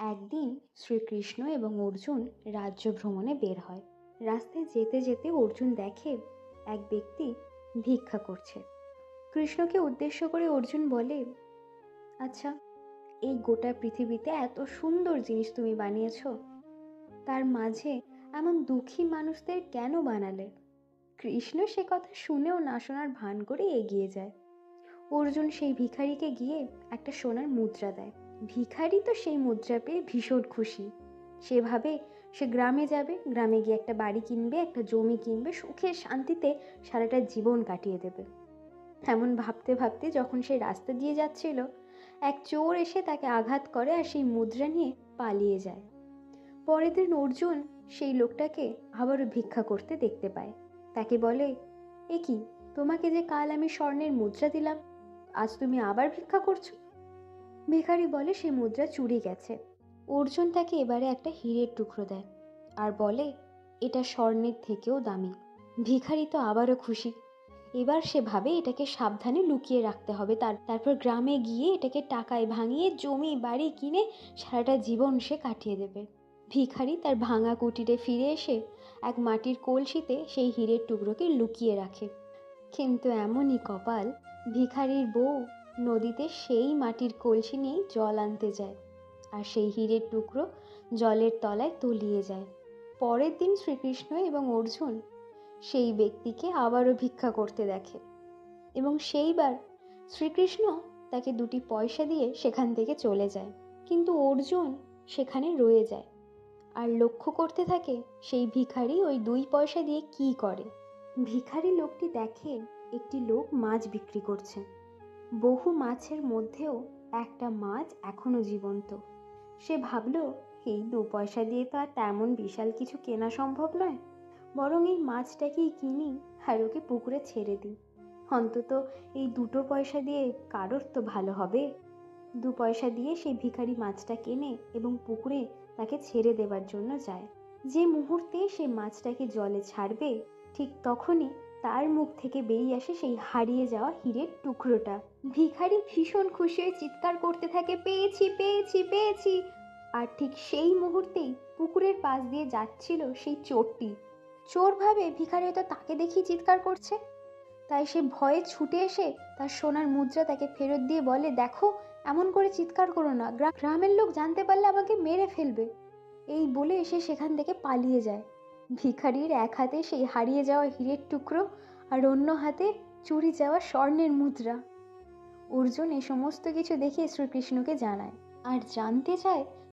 একদিন শ্রীকৃষ্ণ এবং অর্জুন রাজ্য ভ্রমণে বের হয়। রাস্তায় যেতে যেতে অর্জুন দেখে এক ব্যক্তি ভিক্ষা করছে। কৃষ্ণকে উদ্দেশ্য করে অর্জুন বলে, আচ্ছা, এই গোটা পৃথিবীতে এত সুন্দর জিনিস তুমি বানিয়েছো, তার মাঝে এমন দুঃখী মানুষদের কেন বানালে? কৃষ্ণ সে কথা শুনেও না শোনার ভান করে এগিয়ে যায়। অর্জুন সেই ভিখারিকে গিয়ে একটা সোনার মুদ্রা দেয়। ভিখারি তো সেই মুদ্রা পেয়ে ভীষণ খুশি। সেভাবে সে গ্রামে যাবে, গ্রামে গিয়ে একটা বাড়ি কিনবে, একটা জমি কিনবে, সুখে শান্তিতে সারাটা জীবন কাটিয়ে দেবে। এমন ভাবতে ভাবতে যখন সে রাস্তা দিয়ে যাচ্ছিল, এক চোর এসে তাকে আঘাত করে আর সেই মুদ্রা নিয়ে পালিয়ে যায়। পরের দিন অর্জুন সেই লোকটাকে আবারও ভিক্ষা করতে দেখতে পায়। তাকে বলে, এ কি, তোমাকে যে কাল আমি স্বর্ণের মুদ্রা দিলাম, আজ তুমি আবার ভিক্ষা করছো? ভিখারি বলে সে মুদ্রা চুরি গেছে। অর্জুন তাকে এবারে একটা হীরের টুকরো দেয় আর বলে, এটা স্বর্ণের থেকেও দামি। ভিখারি তো আবারও খুশি। এবার সে ভাবে এটাকে সাবধানে লুকিয়ে রাখতে হবে, তারপর গ্রামে গিয়ে এটাকে টাকায় ভাঙিয়ে জমি বাড়ি কিনে সারাটা জীবন সে কাটিয়ে দেবে। ভিখারি তার ভাঙা কুটিরে ফিরে এসে এক মাটির কলসিতে সেই হীরের টুকরোকে লুকিয়ে রাখে। কিন্তু এমনই কপাল, ভিখারির বউ নদীতে সেই মাটির কলসি নিয়েই জল আনতে যায়, আর সেই হীরের টুকরো জলের তলায় তলিয়ে যায়। পরের দিন শ্রীকৃষ্ণ এবং অর্জুন সেই ব্যক্তিকে আবারও ভিক্ষা করতে দেখে, এবং সেইবার শ্রীকৃষ্ণ তাকে 2টি পয়সা দিয়ে সেখান থেকে চলে যায়। কিন্তু অর্জুন সেখানে রয়ে যায় আর লক্ষ্য করতে থাকে সেই ভিখারি ওই 2 পয়সা দিয়ে কি করে। ভিখারি লোকটি দেখে একটি লোক মাছ বিক্রি করছে। বহু মাছের মধ্যেও একটা মাছ এখনো জীবন্ত। সে ভাবলো, এই 2 পয়সা দিয়ে তো আর তেমন বিশাল কিছু কেনা সম্ভব নয়, বরং এই মাছটাকেই কিনি আর ওকে পুকুরে ছেড়ে দিই। অন্তত এই 2 পয়সা দিয়ে কারোর তো ভালো হবে। 2 পয়সা দিয়ে সেই ভিখারি মাছটা কেনে এবং পুকুরে তাকে ছেড়ে দেবার জন্য যায়। যে মুহূর্তে সে মাছটাকে জলে ছাড়বে, ঠিক তখনই তার মুখ থেকে বেরিয়ে আসে সেই হারিয়ে যাওয়া হীরের টুকরোটা। ভিখারি ভীষণ খুশি হয়ে চিৎকার করতে থাকে, পেয়েছি পেয়েছি পেয়েছি। আর ঠিক সেই মুহূর্তেই পুকুরের পাশ দিয়ে যাচ্ছিল সেই চোরটি। চোর ভাবে ভিখারি হয়তো তাকে দেখি চিৎকার করছে, তাই সে ভয়ে ছুটে এসে তার সোনার মুদ্রা তাকে ফেরত দিয়ে বলে, দেখো, এমন করে চিৎকার করো না, গ্রামের লোক জানতে পারলে আমাকে মেরে ফেলবে। এই বলে এসে সেখান থেকে পালিয়ে যায়। ভিখারির এক হাতে সেই হারিয়ে যাওয়া হীরের টুকরো আর অন্য হাতে চুরি যাওয়া স্বর্ণের মুদ্রা। অর্জুন এই সমস্ত কিছু দেখে শ্রীকৃষ্ণকে জানায় আর জানতে চায়